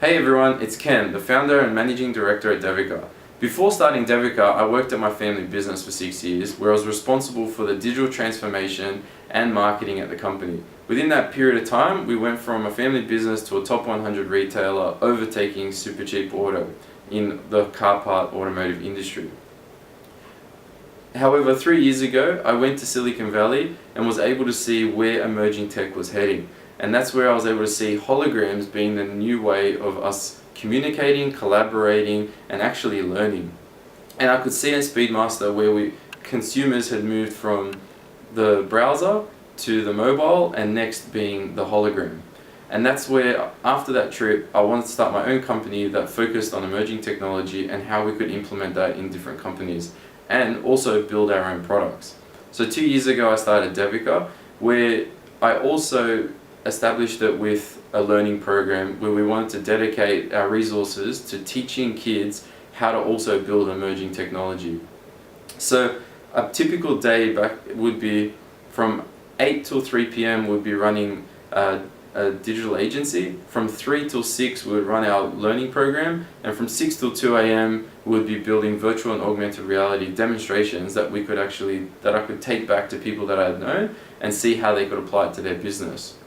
Hey everyone, it's Ken, the founder and managing director at Devika. Before starting Devika, I worked at my family business for 6 years, where I was responsible for the digital transformation and marketing at the company. Within that period of time, we went from a family business to a top 100 retailer, overtaking Supercheap Auto in the car part automotive industry. However, 3 years ago, I went to Silicon Valley and was able to see where emerging tech was heading. And that's where I was able to see holograms being the new way of us communicating, collaborating, and actually learning. And I could see in Speedmaster where consumers had moved from the browser to the mobile, and next being the hologram. And that's where, after that trip, I wanted to start my own company that focused on emerging technology and how we could implement that in different companies, and also build our own products. So 2 years ago I started Devika, where I also established it with a learning program where we wanted to dedicate our resources to teaching kids how to also build emerging technology. So a typical day back would be from 8 till 3 p.m. we'd be running a digital agency. From 3 till 6 we would run our learning program, and from 6 till 2 a.m. we would be building virtual and augmented reality demonstrations that I could take back to people that I had known and see how they could apply it to their business.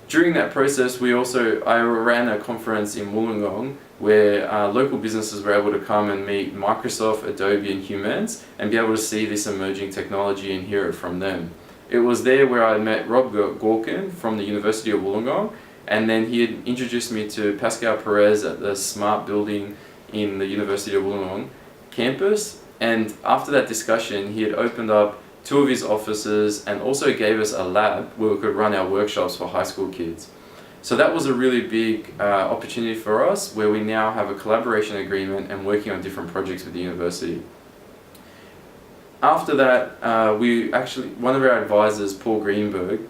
During that process, I ran a conference in Wollongong where local businesses were able to come and meet Microsoft, Adobe and Humans and be able to see this emerging technology and hear it from them. It was there where I met Rob Gorkin from the University of Wollongong, and then he had introduced me to Pascal Perez at the Smart Building in the University of Wollongong campus. And after that discussion, he had opened up 2 of his offices and also gave us a lab where we could run our workshops for high school kids. So that was a really big opportunity for us, where we now have a collaboration agreement and working on different projects with the university. After that, one of our advisors, Paul Greenberg,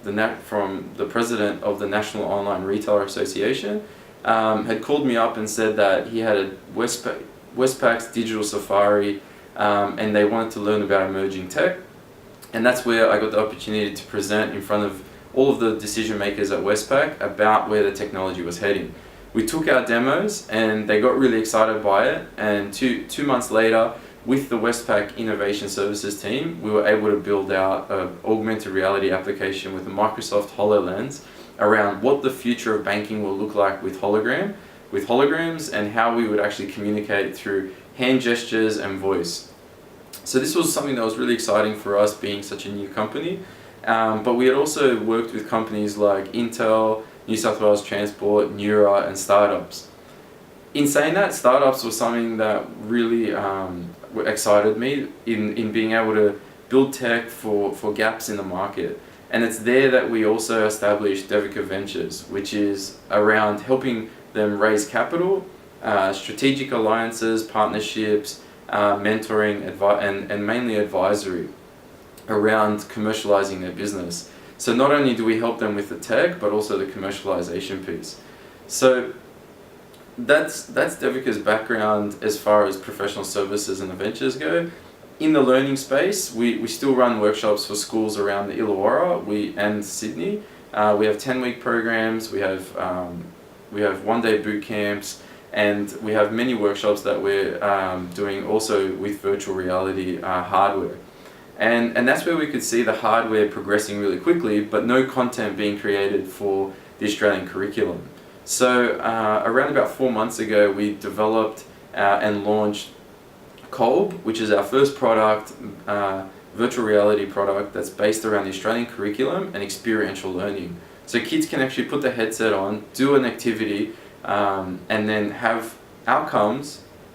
from the president of the National Online Retailer Association, had called me up and said that he had a Westpac's digital safari and they wanted to learn about emerging tech. And that's where I got the opportunity to present in front of all of the decision makers at Westpac about where the technology was heading. We took our demos and they got really excited by it, and two months later, with the Westpac Innovation Services team, we were able to build out an augmented reality application with a Microsoft HoloLens around what the future of banking will look like with holograms, and how we would actually communicate through hand gestures and voice. So this was something that was really exciting for us, being such a new company. But we had also worked with companies like Intel, New South Wales Transport, Neura and startups. In saying that, startups was something that really excited me in being able to build tech for gaps in the market. And it's there that we also established Devika Ventures, which is around helping them raise capital, strategic alliances, partnerships, mentoring, and mainly advisory around commercializing their business. So not only do we help them with the tech, but also the commercialization piece. So that's Devika's background as far as professional services and the ventures go. In the learning space, we still run workshops for schools around the Illawarra and Sydney. We have 10-week programs, we have one-day boot camps, and we have many workshops that we're doing also with virtual reality hardware. And that's where we could see the hardware progressing really quickly, but no content being created for the Australian curriculum. So around about 4 months ago, we developed and launched Kolb, which is our first product, virtual reality product that's based around the Australian curriculum and experiential learning. So kids can actually put the headset on, do an activity, and then have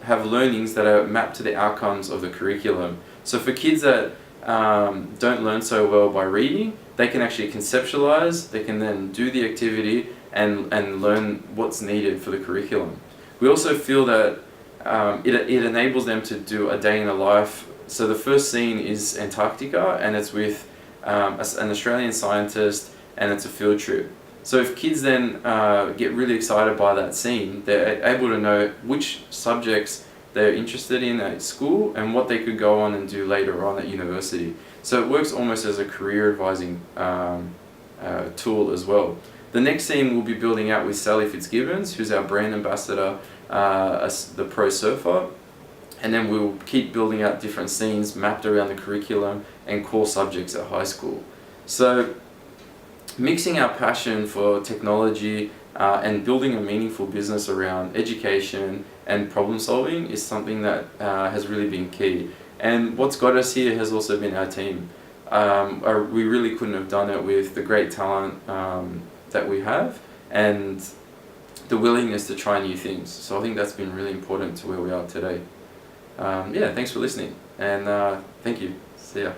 learnings that are mapped to the outcomes of the curriculum. So for kids that don't learn so well by reading, they can actually conceptualize, they can then do the activity and learn what's needed for the curriculum. We also feel that it enables them to do a day in the life. So the first scene is Antarctica, and it's with an Australian scientist, and it's a field trip. So if kids then get really excited by that scene, they're able to know which subjects they're interested in at school and what they could go on and do later on at university. So it works almost as a career advising tool as well. The next scene we'll be building out with Sally Fitzgibbons, who's our brand ambassador, the pro surfer. And then we'll keep building out different scenes mapped around the curriculum and core subjects at high school. So mixing our passion for technology and building a meaningful business around education and problem solving is something that has really been key. And what's got us here has also been our team. We really couldn't have done it with the great talent that we have and the willingness to try new things. So I think that's been really important to where we are today. Yeah, thanks for listening, and thank you. See ya.